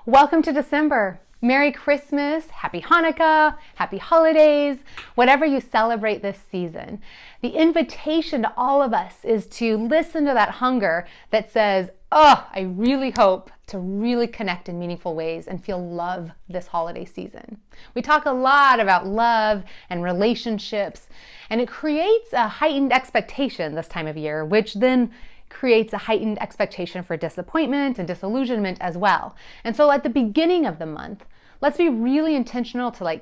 Welcome to December. Merry Christmas, Happy Hanukkah, Happy Holidays, whatever you celebrate this season. The invitation to all of us is to listen to that hunger that says, oh, I really hope to really connect in meaningful ways and feel love this holiday season. We talk a lot about love and relationships, and it creates a heightened expectation this time of year, which then creates a heightened expectation for disappointment and disillusionment as well. And so at the beginning of the month, let's be really intentional to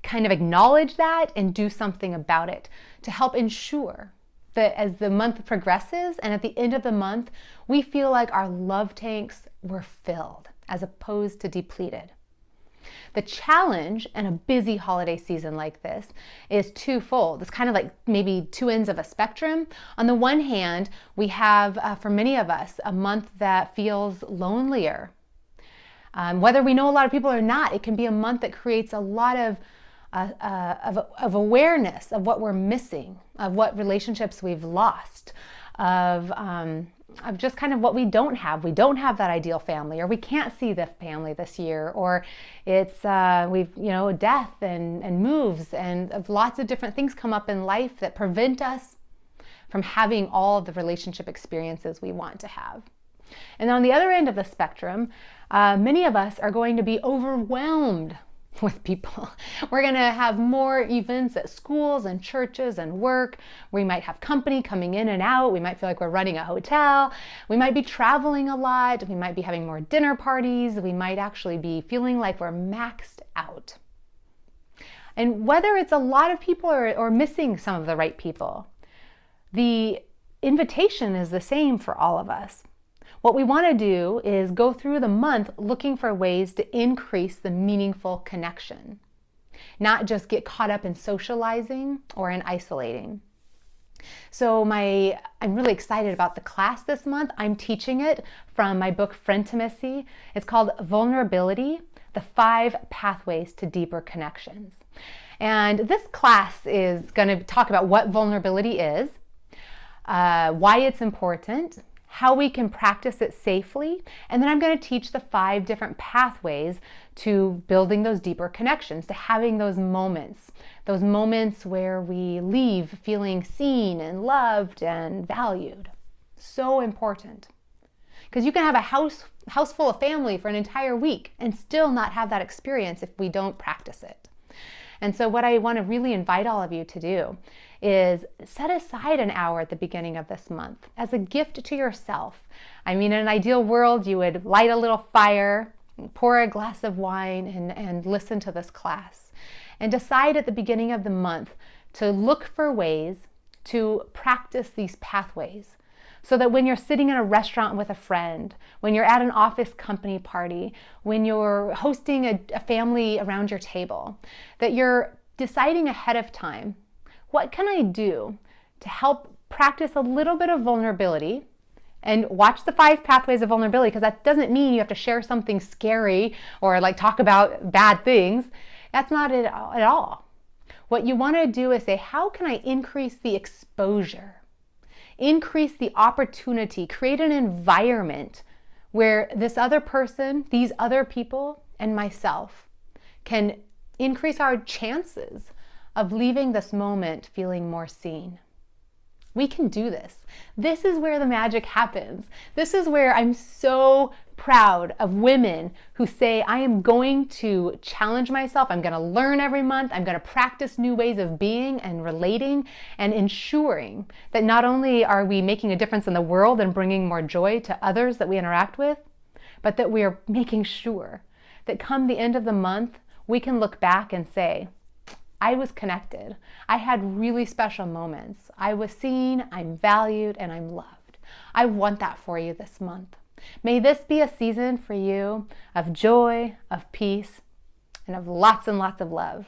kind of acknowledge that and do something about it to help ensure that as the month progresses and at the end of the month, we feel like our love tanks were filled as opposed to depleted. The challenge in a busy holiday season like this is twofold. It's kind of like maybe two ends of a spectrum. On the one hand, we have, for many of us, a month that feels lonelier. Whether we know a lot of people or not, it can be a month that creates a lot of awareness of what we're missing, of what relationships we've lost, of just kind of what we don't have. We don't have that ideal family, or we can't see the family this year, or it's death and moves, and lots of different things come up in life that prevent us from having all of the relationship experiences we want to have. And on the other end of the spectrum, many of us are going to be overwhelmed with people. We're going to have more events at schools and churches and work. We might have company coming in and out. We might feel like we're running a hotel. We might be traveling a lot. We might be having more dinner parties. We might actually be feeling like we're maxed out. And whether it's a lot of people or missing some of the right people, the invitation is the same for all of us. What we want to do is go through the month looking for ways to increase the meaningful connection, not just get caught up in socializing or in isolating. So I'm really excited about the class this month. I'm teaching it from my book, Frientimacy. It's called Vulnerability, the 5 Pathways to Deeper Connections. And this class is going to talk about what vulnerability is, why it's important, how we can practice it safely, and then I'm going to teach the 5 different pathways to building those deeper connections, to having those moments where we leave feeling seen and loved and valued. So important. Because you can have a house full of family for an entire week and still not have that experience if we don't practice it. And so what I want to really invite all of you to do is set aside an hour at the beginning of this month as a gift to yourself. I mean, in an ideal world, you would light a little fire, pour a glass of wine, and listen to this class. And decide at the beginning of the month to look for ways to practice these pathways, so that when you're sitting in a restaurant with a friend, when you're at an office company party, when you're hosting a family around your table, that you're deciding ahead of time, what can I do to help practice a little bit of vulnerability? And watch the 5 pathways of vulnerability, because that doesn't mean you have to share something scary or talk about bad things. That's not it at all. What you want to do is say, how can I increase the exposure? Increase the opportunity, create an environment where this other person, these other people, and myself can increase our chances of leaving this moment feeling more seen. We can do this. This is where the magic happens. This is where I'm so proud of women who say, I am going to challenge myself. I'm going to learn every month. I'm going to practice new ways of being and relating and ensuring that not only are we making a difference in the world and bringing more joy to others that we interact with, but that we are making sure that come the end of the month, we can look back and say, I was connected. I had really special moments. I was seen, I'm valued, and I'm loved. I want that for you this month. May this be a season for you of joy, of peace, and of lots and lots of love.